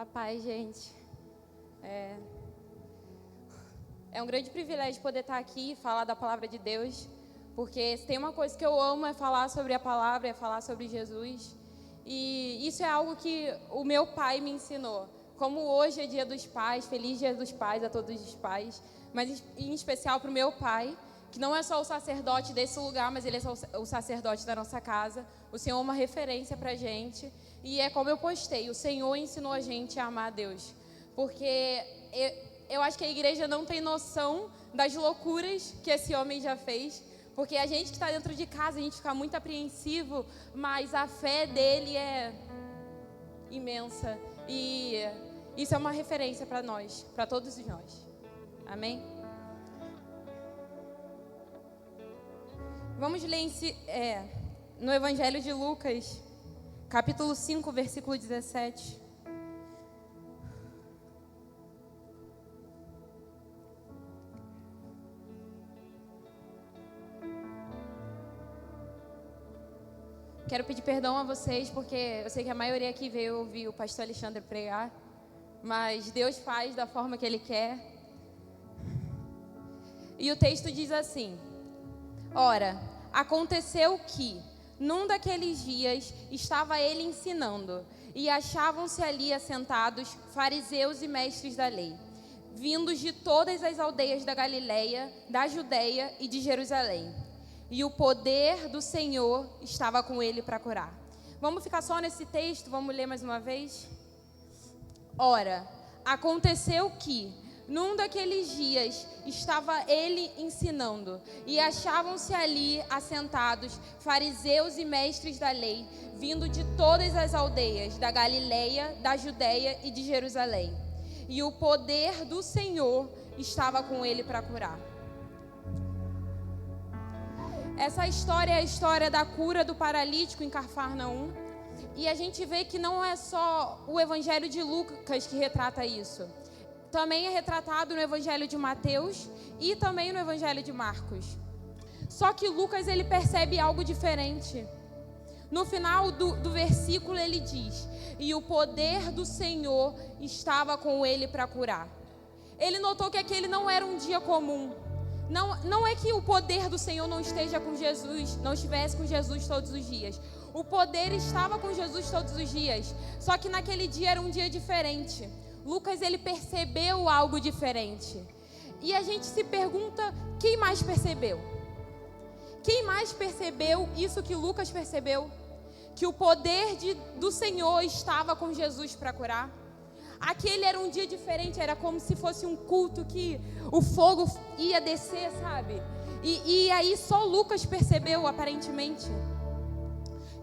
A paz, gente. É um grande privilégio poder estar aqui e falar da palavra de Deus, porque se tem uma coisa que eu amo é falar sobre a palavra, é falar sobre Jesus. E isso é algo que o meu pai me ensinou. Como hoje é Dia dos Pais, feliz Dia dos Pais a todos os pais, mas em especial para o meu pai, que não é só o sacerdote desse lugar, mas ele é o sacerdote da nossa casa. O Senhor é uma referência para a gente. E é como eu postei, o Senhor ensinou a gente a amar a Deus. Porque eu acho que a igreja não tem noção das loucuras que esse homem já fez. Porque a gente que está dentro de casa, a gente fica muito apreensivo, mas a fé dele é imensa. E isso é uma referência para nós, para todos nós. Amém? Vamos ler no Evangelho de Lucas, capítulo 5, versículo 17. Quero pedir perdão a vocês, porque eu sei que a maioria aqui veio ouvir o pastor Alexandre pregar, mas Deus faz da forma que Ele quer. E o texto diz assim: Ora, aconteceu que, num daqueles dias, estava ele ensinando, e achavam-se ali assentados fariseus e mestres da lei, vindos de todas as aldeias da Galileia, da Judeia e de Jerusalém. E o poder do Senhor estava com ele para curar. Vamos ficar só nesse texto, vamos ler mais uma vez? Ora, aconteceu que, num daqueles dias, estava ele ensinando, e achavam-se ali assentados fariseus e mestres da lei, vindo de todas as aldeias da Galileia, da Judeia e de Jerusalém. E o poder do Senhor estava com ele para curar. Essa história é a história da cura do paralítico em Cafarnaum. E a gente vê que não é só o Evangelho de Lucas que retrata isso. Também é retratado no Evangelho de Mateus e também no Evangelho de Marcos. Só que Lucas, ele percebe algo diferente. No final do versículo ele diz: e o poder do Senhor estava com ele para curar. Ele notou que aquele não era um dia comum. Não é que o poder do Senhor não esteja com Jesus, não estivesse com Jesus todos os dias. O poder estava com Jesus todos os dias. Só que naquele dia era um dia diferente. Lucas, ele percebeu algo diferente. E a gente se pergunta, quem mais percebeu? Quem mais percebeu isso que Lucas percebeu? Que o poder do Senhor estava com Jesus para curar? Aquele era um dia diferente, era como se fosse um culto que o fogo ia descer, sabe? E aí só Lucas percebeu, aparentemente,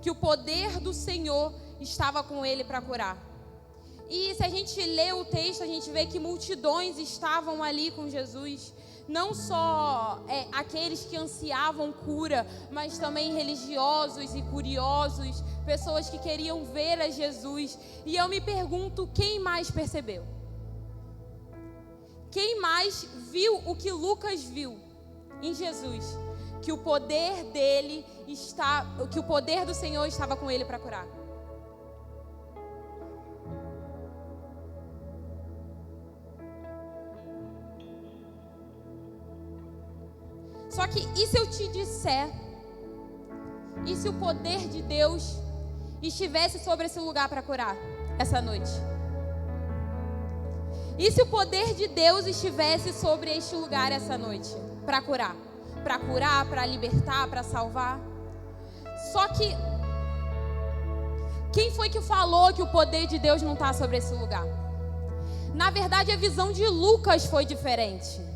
que o poder do Senhor estava com ele para curar. E se a gente lê o texto, a gente vê que multidões estavam ali com Jesus. Não só aqueles que ansiavam cura, mas também religiosos e curiosos, pessoas que queriam ver a Jesus. E eu me pergunto, quem mais percebeu? Quem mais viu o que Lucas viu em Jesus? Que o poder que o poder do Senhor estava com ele para curar. Só que, e se eu te disser, e se o poder de Deus estivesse sobre esse lugar para curar essa noite? E se o poder de Deus estivesse sobre este lugar essa noite para curar? Para curar, para libertar, para salvar? Só que, quem foi que falou que o poder de Deus não está sobre esse lugar? Na verdade, a visão de Lucas foi diferente.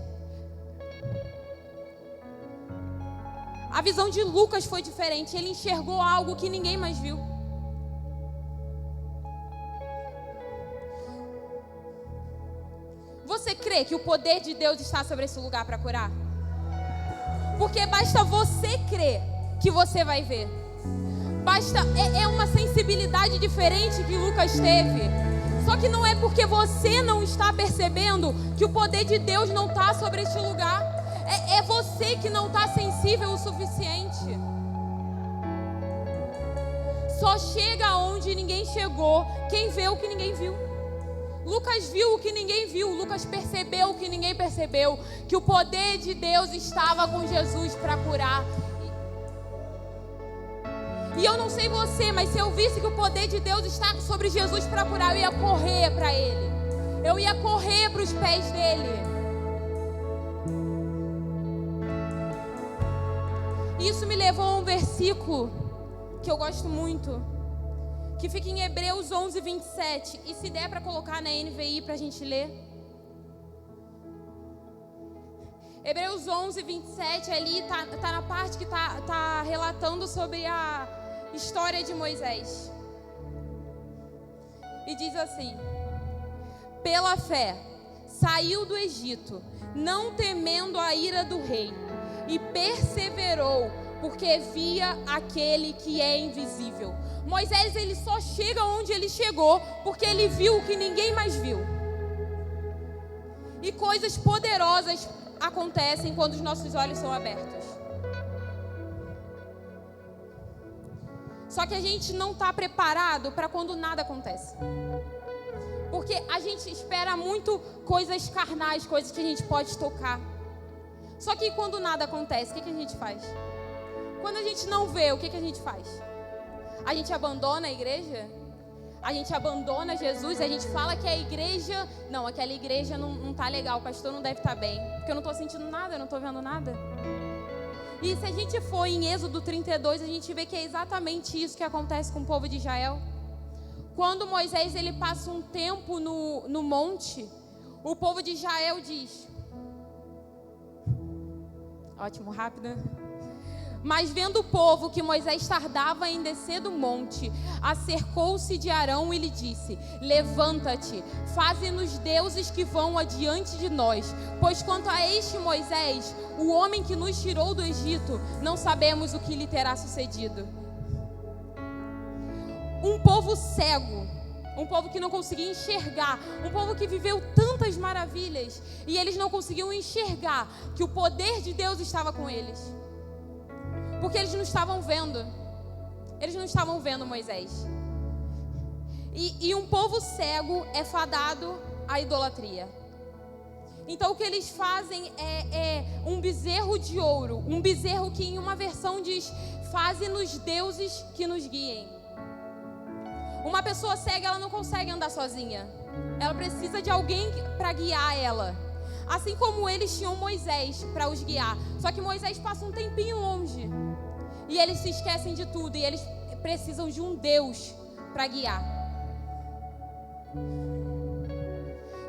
A visão de Lucas foi diferente. Ele enxergou algo que ninguém mais viu. Você crê que o poder de Deus está sobre esse lugar para curar? Porque basta você crer que você vai ver. É uma sensibilidade diferente que Lucas teve. Só que não é porque você não está percebendo que o poder de Deus não está sobre este lugar. É você que não está sensível o suficiente. Só chega onde ninguém chegou quem vê o que ninguém viu. Lucas viu o que ninguém viu, Lucas percebeu o que ninguém percebeu, que o poder de Deus estava com Jesus para curar. E eu não sei você, mas se eu visse que o poder de Deus está sobre Jesus para curar, eu ia correr para Ele. Eu ia correr para os pés dele. Isso me levou a um versículo que eu gosto muito, que fica em Hebreus 11, 27. E se der para colocar na NVI para a gente ler. Hebreus 11, 27 ali tá na parte que tá relatando sobre a história de Moisés. E diz assim: pela fé saiu do Egito, não temendo a ira do rei, e perseverou, porque via aquele que é invisível. Moisés, ele só chega onde ele chegou porque ele viu o que ninguém mais viu. E coisas poderosas acontecem quando os nossos olhos são abertos. Só que a gente não está preparado para quando nada acontece. Porque a gente espera muito coisas carnais, coisas que a gente pode tocar. Só que quando nada acontece, o que a gente faz? Quando a gente não vê, o que a gente faz? A gente abandona a igreja? A gente abandona Jesus? A gente fala que a igreja... Não, aquela igreja não está legal, o pastor não deve estar bem. Porque eu não estou sentindo nada, eu não estou vendo nada. E se a gente for em Êxodo 32, a gente vê que é exatamente isso que acontece com o povo de Israel. Quando Moisés ele passa um tempo no monte, o povo de Israel diz... Ótimo, rápido. Mas vendo o povo que Moisés tardava em descer do monte, acercou-se de Arão e lhe disse: levanta-te, faze-nos deuses que vão adiante de nós, pois quanto a este Moisés, o homem que nos tirou do Egito, não sabemos o que lhe terá sucedido. Um povo cego, um povo que não conseguia enxergar, um povo que viveu tantas maravilhas, e eles não conseguiam enxergar que o poder de Deus estava com eles. Porque eles não estavam vendo. Eles não estavam vendo Moisés. E um povo cego é fadado à idolatria. Então o que eles fazem é um bezerro de ouro. Um bezerro que em uma versão diz: faze-nos deuses que nos guiem. Uma pessoa cega, ela não consegue andar sozinha. Ela precisa de alguém para guiar ela. Assim como eles tinham Moisés para os guiar. Só que Moisés passa um tempinho longe. E eles se esquecem de tudo. E eles precisam de um Deus para guiar.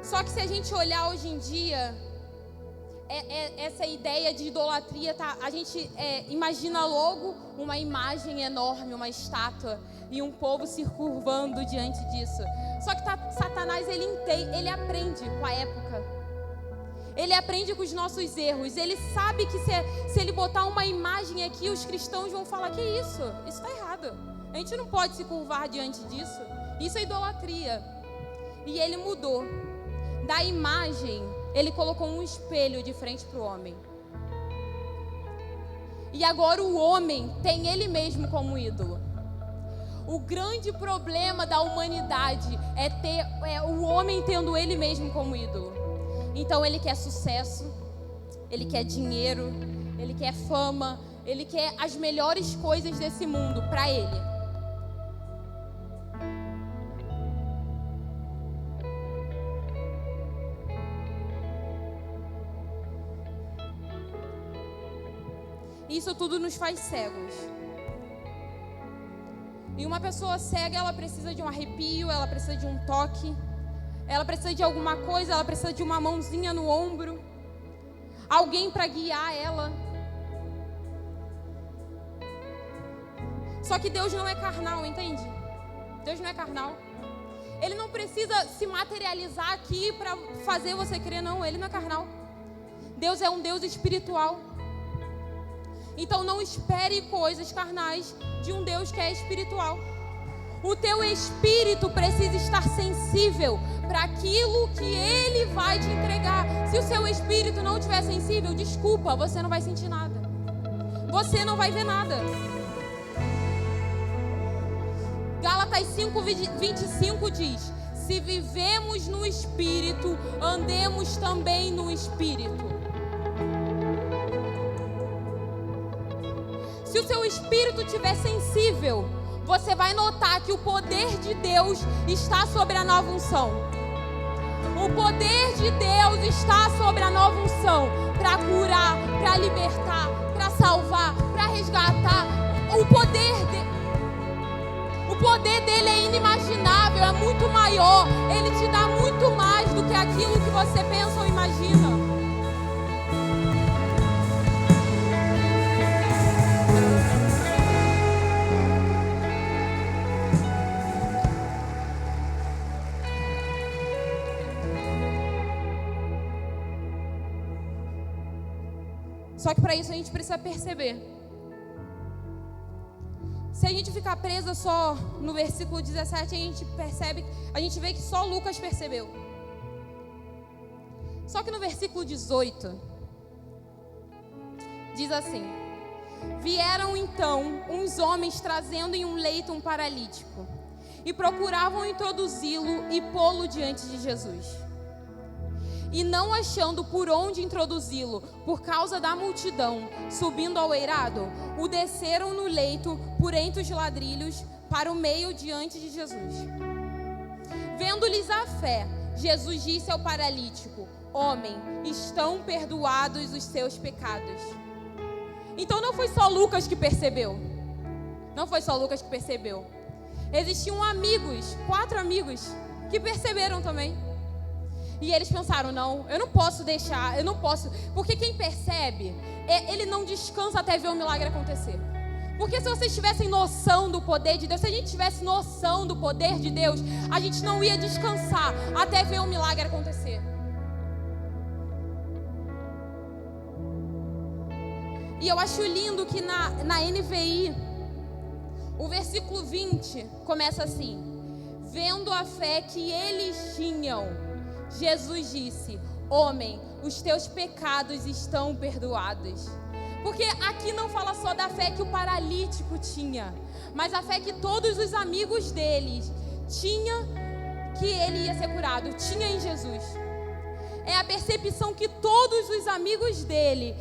Só que se a gente olhar hoje em dia, essa ideia de idolatria, a gente imagina logo uma imagem enorme, uma estátua, e um povo se curvando diante disso. Só que Satanás, ele aprende com a época. Ele aprende com os nossos erros. Ele sabe que se ele botar uma imagem aqui, os cristãos vão falar: que isso? Isso está errado. A gente não pode se curvar diante disso. Isso é idolatria. E ele mudou. Da imagem, ele colocou um espelho de frente para o homem. E agora o homem tem ele mesmo como ídolo. O grande problema da humanidade é o homem tendo ele mesmo como ídolo. Então ele quer sucesso, ele quer dinheiro, ele quer fama, ele quer as melhores coisas desse mundo para ele. Isso tudo nos faz cegos. E uma pessoa cega, ela precisa de um arrepio, ela precisa de um toque. Ela precisa de alguma coisa, ela precisa de uma mãozinha no ombro. Alguém para guiar ela. Só que Deus não é carnal, entende? Deus não é carnal. Ele não precisa se materializar aqui para fazer você crer, não. Ele não é carnal. Deus é um Deus espiritual. Então não espere coisas carnais de um Deus que é espiritual. O teu espírito precisa estar sensível para aquilo que Ele vai te entregar. Se o seu espírito não estiver sensível, desculpa, você não vai sentir nada. Você não vai ver nada. Gálatas 5:25 diz: Se vivemos no Espírito, andemos também no Espírito. Se o seu espírito estiver sensível, você vai notar que o poder de Deus está sobre a nova unção. O poder de Deus está sobre a nova unção para curar, para libertar, para salvar, para resgatar. O poder dele é inimaginável, é muito maior. Ele te dá muito mais do que aquilo que você pensa ou imagina. Só que para isso a gente precisa perceber. Se a gente ficar presa só no versículo 17, a gente vê que só Lucas percebeu. Só que no versículo 18 diz assim: vieram então uns homens trazendo em um leito um paralítico e procuravam introduzi-lo e pô-lo diante de Jesus. E não achando por onde introduzi-lo, por causa da multidão, subindo ao eirado, o desceram no leito, por entre os ladrilhos, para o meio diante de Jesus. Vendo-lhes a fé, Jesus disse ao paralítico: homem, estão perdoados os seus pecados. Então não foi só Lucas que percebeu. Não foi só Lucas que percebeu. Existiam amigos, 4 amigos, que perceberam também. E eles pensaram: não, eu não posso deixar, eu não posso. Porque quem percebe, ele não descansa até ver o milagre acontecer. Porque se vocês tivessem noção do poder de Deus, se a gente tivesse noção do poder de Deus, a gente não ia descansar até ver o milagre acontecer. E eu acho lindo que na NVI, o versículo 20 começa assim: vendo a fé que eles tinham, Jesus disse: homem, os teus pecados estão perdoados. Porque aqui não fala só da fé que o paralítico tinha, mas a fé que todos os amigos deles tinham, que ele ia ser curado, tinha em Jesus. É a percepção que todos os amigos dele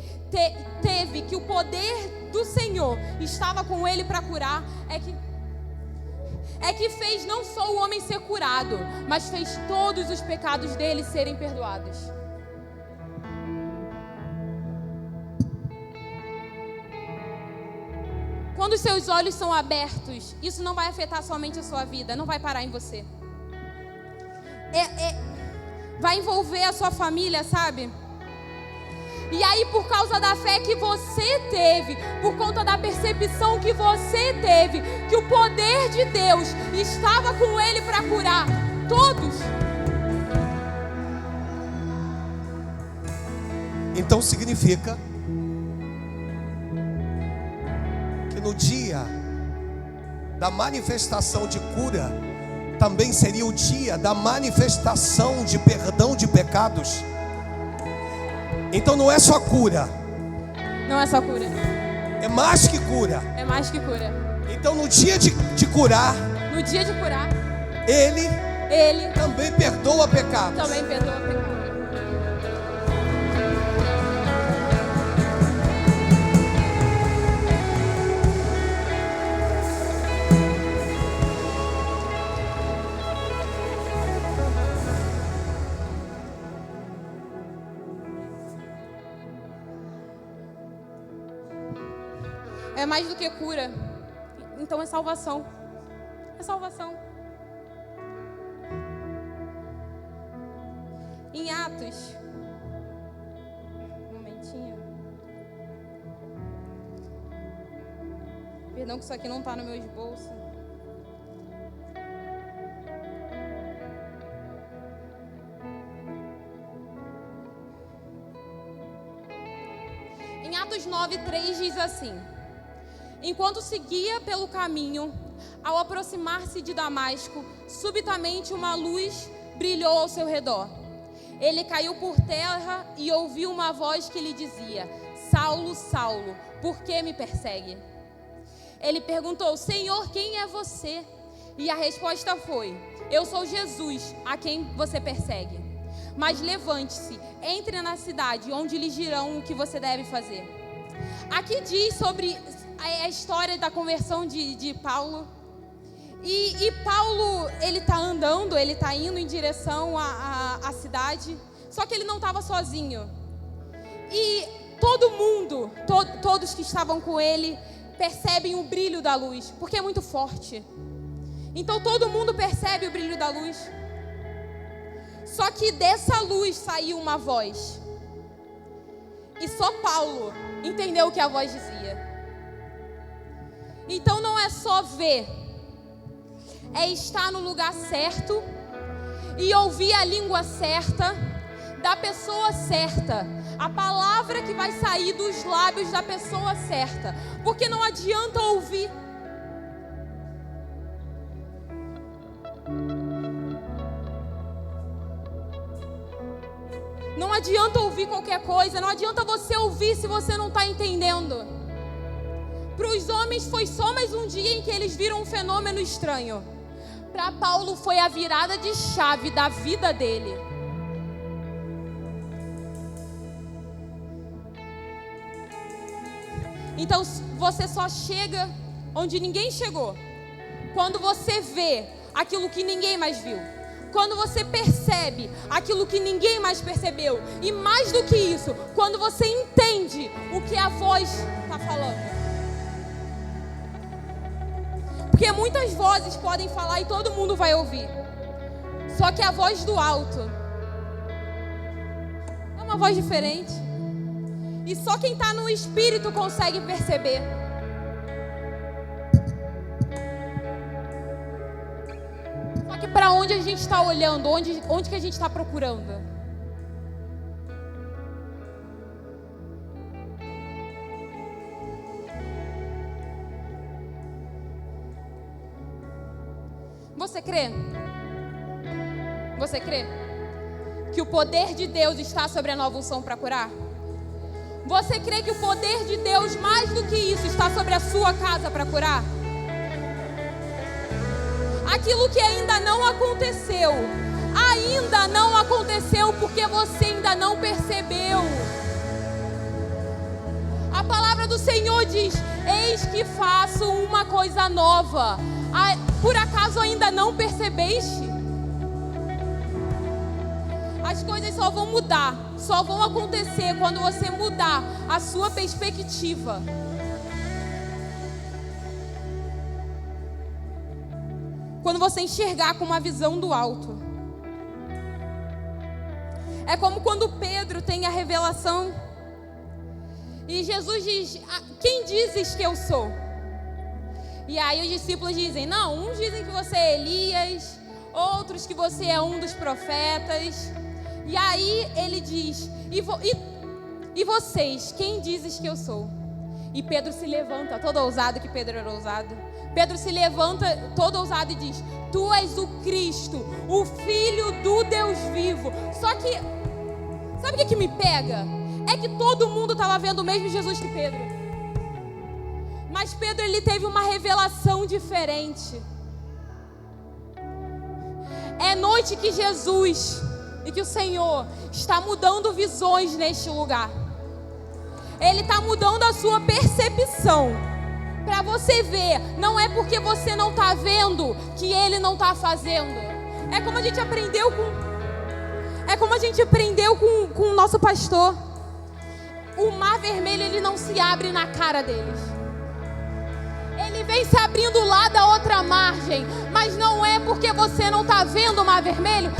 teve, que o poder do Senhor estava com ele para curar, é que fez não só o homem ser curado, mas fez todos os pecados dele serem perdoados. Quando os seus olhos são abertos, isso não vai afetar somente a sua vida, não vai parar em você. Vai envolver a sua família, sabe? E aí, por causa da fé que você teve, por conta da percepção que você teve, que o poder de Deus estava com ele para curar todos. Então significa que no dia da manifestação de cura, também seria o dia da manifestação de perdão de pecados. Então não é só cura. Não é só cura. É mais que cura. É mais que cura. Então no dia de curar, no dia de curar, Ele também perdoa pecados. Também perdoa pecados. É mais do que cura. Então é salvação. É salvação. Em Atos. Um momentinho. Perdão que isso aqui não está no meu esboço. Em Atos 9:3 diz assim: enquanto seguia pelo caminho, ao aproximar-se de Damasco, subitamente uma luz brilhou ao seu redor. Ele caiu por terra e ouviu uma voz que lhe dizia: Saulo, Saulo, por que me persegue? Ele perguntou: Senhor, quem é você? E a resposta foi: eu sou Jesus, a quem você persegue. Mas levante-se, entre na cidade, onde lhe dirão o que você deve fazer. Aqui diz sobre a história da conversão de Paulo. E Paulo, ele está andando, ele está indo em direção à cidade. Só que ele não estava sozinho. E todo mundo, todos que estavam com ele, percebem o brilho da luz, porque é muito forte. Então todo mundo percebe o brilho da luz. Só que dessa luz saiu uma voz. E só Paulo entendeu o que a voz dizia. Então não é só ver, é estar no lugar certo e ouvir a língua certa, da pessoa certa, a palavra que vai sair dos lábios da pessoa certa. Porque não adianta ouvir. Não adianta ouvir qualquer coisa, não adianta você ouvir se você não está entendendo. Para os homens foi só mais um dia em que eles viram um fenômeno estranho. Para Paulo foi a virada de chave da vida dele. Então você só chega onde ninguém chegou quando você vê aquilo que ninguém mais viu. Quando você percebe aquilo que ninguém mais percebeu. E mais do que isso, quando você entende o que a voz está falando. Porque muitas vozes podem falar e todo mundo vai ouvir. Só que a voz do alto é uma voz diferente. E só quem está no espírito consegue perceber. Só que para onde a gente está olhando? Onde que a gente está procurando? Você crê? Você crê que o poder de Deus está sobre a nova unção para curar? Você crê que o poder de Deus, mais do que isso, está sobre a sua casa para curar? Aquilo que ainda não aconteceu porque você ainda não percebeu. A palavra do Senhor diz: eis que faço uma coisa nova. Por acaso ainda não percebeste? As coisas só vão mudar, só vão acontecer quando você mudar a sua perspectiva. Quando você enxergar com uma visão do alto. É como quando Pedro tem a revelação e Jesus diz: quem dizes que eu sou? E aí os discípulos dizem: não, uns dizem que você é Elias, outros que você é um dos profetas. E aí ele diz: e vocês, quem dizes que eu sou? E Pedro se levanta, todo ousado, que Pedro era ousado. Pedro se levanta todo ousado e diz: tu és o Cristo, o Filho do Deus vivo. Só que, sabe o que me pega? É que todo mundo estava vendo o mesmo Jesus que Pedro. Mas Pedro, ele teve uma revelação diferente. É noite que Jesus e que o Senhor está mudando visões neste lugar. Ele está mudando a sua percepção. Para você ver, não é porque você não está vendo que Ele não está fazendo. É como a gente aprendeu com o nosso pastor. O mar vermelho, ele não se abre na cara deles. Ele vem se abrindo lá da outra margem. Mas não é porque você não está vendo o mar vermelho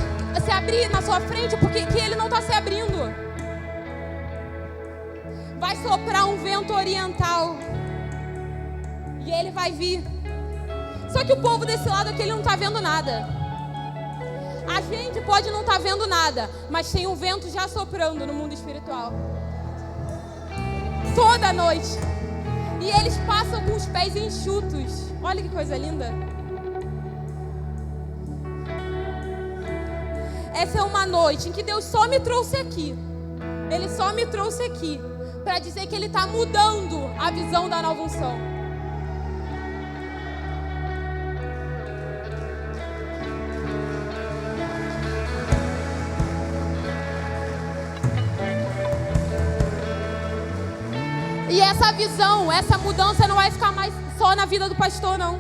se abrir na sua frente, porque que ele não está se abrindo. Vai soprar um vento oriental e ele vai vir. Só que o povo desse lado aqui, ele não está vendo nada. A gente pode não estar vendo nada, mas tem um vento já soprando no mundo espiritual. Toda noite. E eles passam com os pés enxutos. Olha que coisa linda. Essa é uma noite em que Deus só me trouxe aqui. Ele só me trouxe aqui para dizer que Ele está mudando a visão da nova unção. essa visão, essa mudança não vai ficar mais só na vida do pastor, não.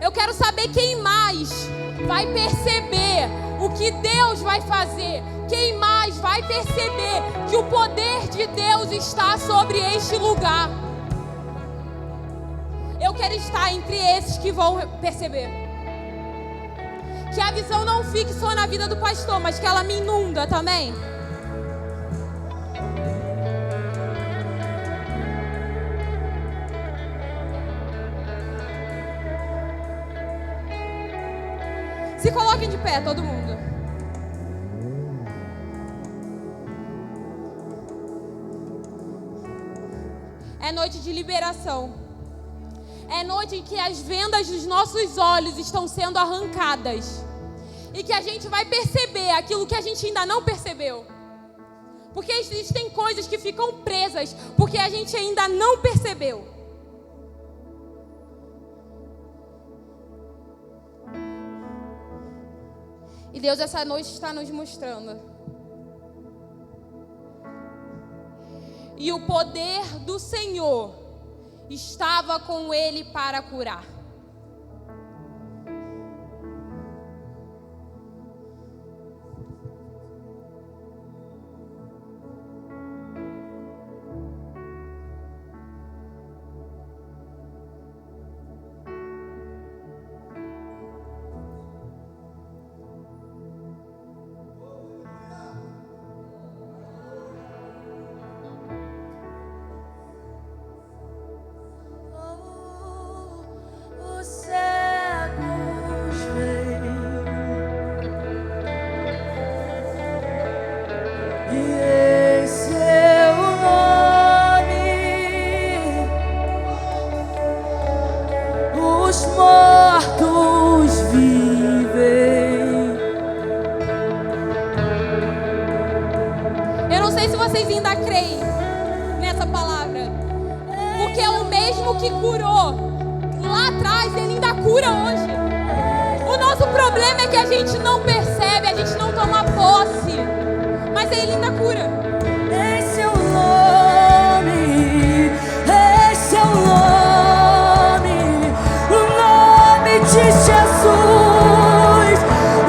Eu quero saber quem mais vai perceber o que Deus vai fazer. Quem mais vai perceber que o poder de Deus está sobre este lugar. Eu quero estar entre esses que vão perceber. Que a visão não fique só na vida do pastor, mas que ela me inunda também. Se coloquem de pé, todo mundo. É noite de liberação. É noite em que as vendas dos nossos olhos estão sendo arrancadas. E que a gente vai perceber aquilo que a gente ainda não percebeu. Porque existem coisas que ficam presas porque a gente ainda não percebeu. E Deus essa noite está nos mostrando. E o poder do Senhor estava com ele para curar. Que curou lá atrás, ele ainda cura hoje. O nosso problema é que a gente não percebe, a gente não toma posse, mas ele ainda cura. Esse é o nome, esse é o nome de Jesus,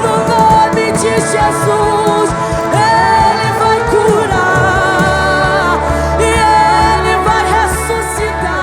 no nome de Jesus, ele vai curar e ele vai ressuscitar.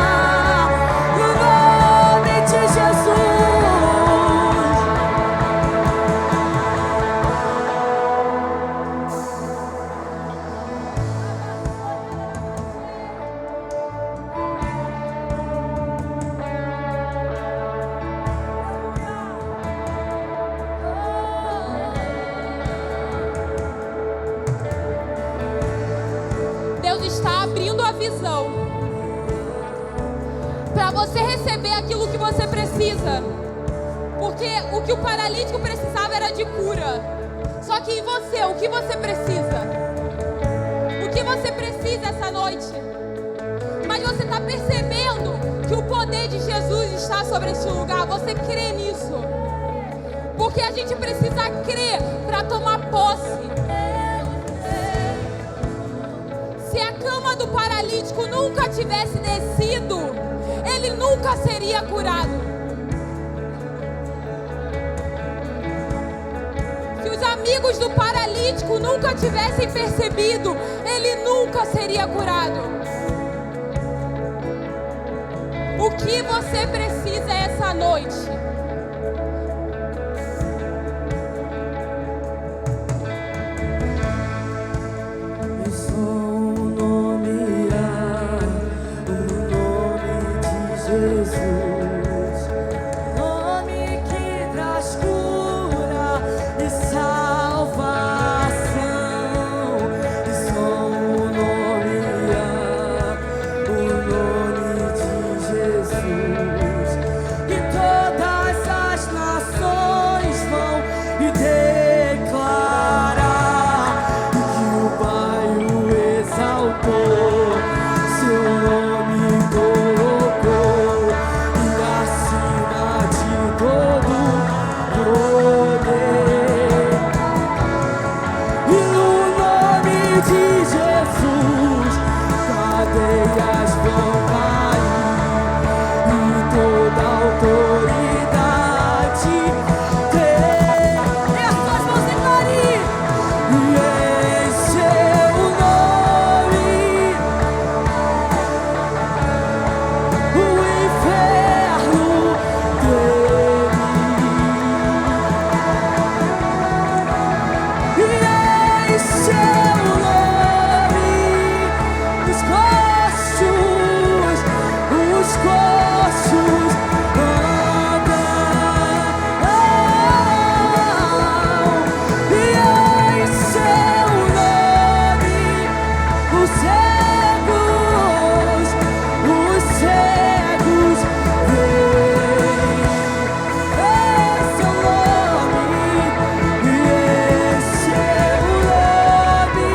Para você receber aquilo que você precisa. Porque o que o paralítico precisava era de cura. Só que e você, o que você precisa? O que você precisa essa noite? Mas você está percebendo que o poder de Jesus está sobre este lugar. Você crê nisso? Porque a gente precisa crer para tomar posse. Se a cama do paralítico nunca tivesse descido, ele nunca seria curado. Se os amigos do paralítico nunca tivessem percebido, ele nunca seria curado. O que você precisa essa noite? Seu nome colocou cadeias vão cair e toda autoridade tem. E as tuas mãos declarem. E em seu nome o inferno treme. E em seu nome os coxos andam. E em seu nome os cegos veem. Em seu nome, e em seu nome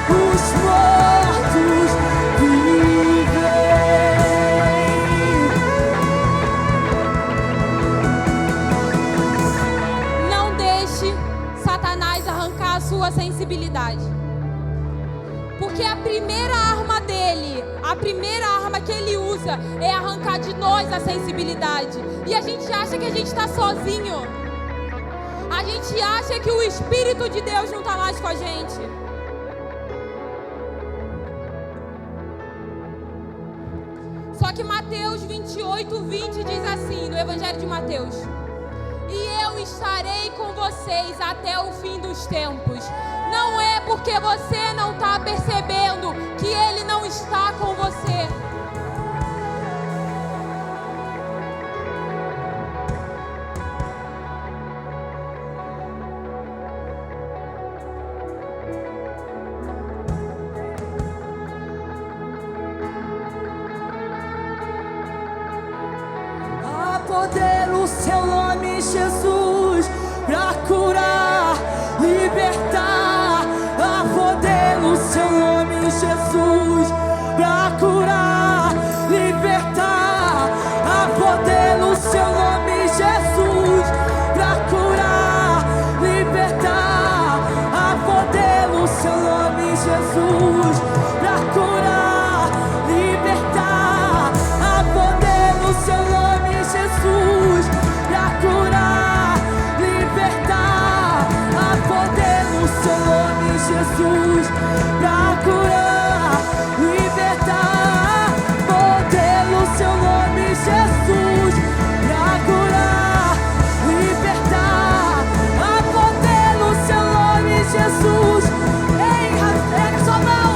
os mortos vivem. Não deixe Satanás arrancar a sua sensibilidade. Porque a primeira arma dele, a primeira arma que ele usa é arrancar de nós a sensibilidade. E a gente acha que a gente está sozinho. A gente acha que o Espírito de Deus não está mais com a gente. Só que Mateus 28:20 diz assim, no Evangelho de Mateus: e eu estarei com vocês até o fim dos tempos. Não é porque você não está percebendo que Ele não está com você. Há poder no seu nome, Jesus, pra curar, libertar. Há poder no seu nome, Jesus, pra curar, libertar. Há poder no seu nome, Jesus, pra curar, libertar. Há poder no seu nome, Jesus, pra curar, libertar. Há poder no seu nome, Jesus, pra curar, libertar. Há poder no seu nome, Jesus, pra curar, libertar. Poder no seu nome, Jesus, pra curar, libertar. Há poder no seu nome, Jesus. Ergue sua mão.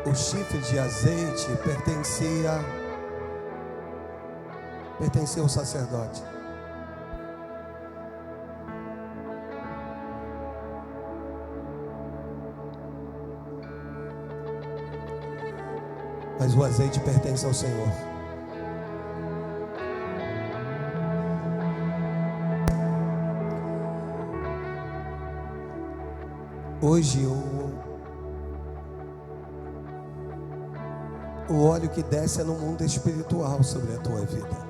o chifre de azeite pertencia ao sacerdote. Mas o azeite pertence ao Senhor. Hoje o óleo que desce é no mundo espiritual sobre a tua vida.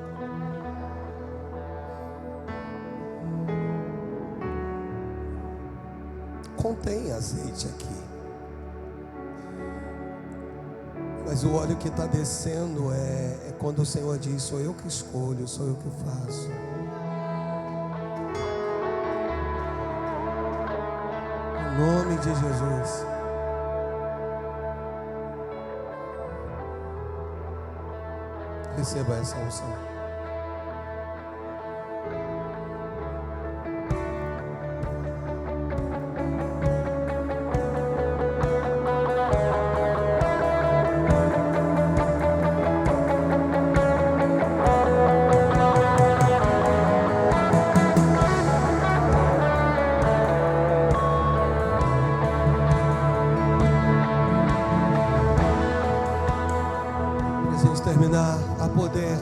Contém azeite aqui. Mas o óleo que está descendo é quando o Senhor diz: sou eu que escolho, sou eu que faço. Em nome de Jesus. Receba essa unção. Terminar, há poder